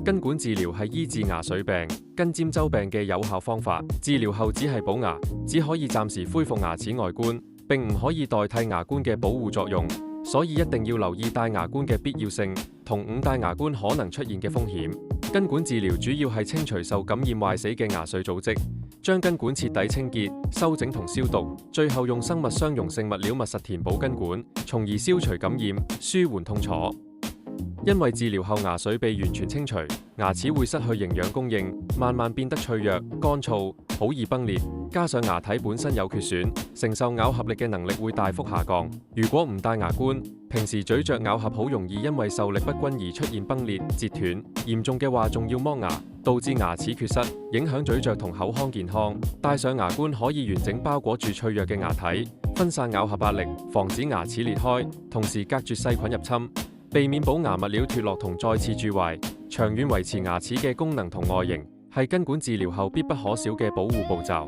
根管治療係醫治牙髓病、根尖周病嘅有效方法。治療後只係補牙，只可以暫時恢復牙齒外觀，並唔可以代替牙冠嘅保護作用。所以一定要留意戴牙冠嘅必要性，同誤戴牙冠可能出現嘅風險。根管治療主要係清除受感染壞死嘅牙髓組織，將根管徹底清潔、修整同消毒，最後用生物相容性物料密實填補根管，從而消除感染，舒緩痛楚。因為治療後牙髓被完全清除，牙齒會失去營養供應，慢慢變得脆弱、乾燥，好易崩裂。加上牙體本身有缺損，承受咬合力嘅能力會大幅下降。如果唔戴牙冠，平時咀嚼咬合好容易因為受力不均而出現崩裂、折斷，嚴重嘅話仲要剝牙，導致牙齒缺失，影響咀嚼同口腔健康。戴上牙冠可以完整包裹住脆弱嘅牙體，分散咬合壓力，防止牙齒裂開，同時隔絕細菌入侵，避免補牙物料脫落同再次蛀壞，長遠維持牙齒嘅功能同外形，係根管治療後必不可少嘅保護步驟。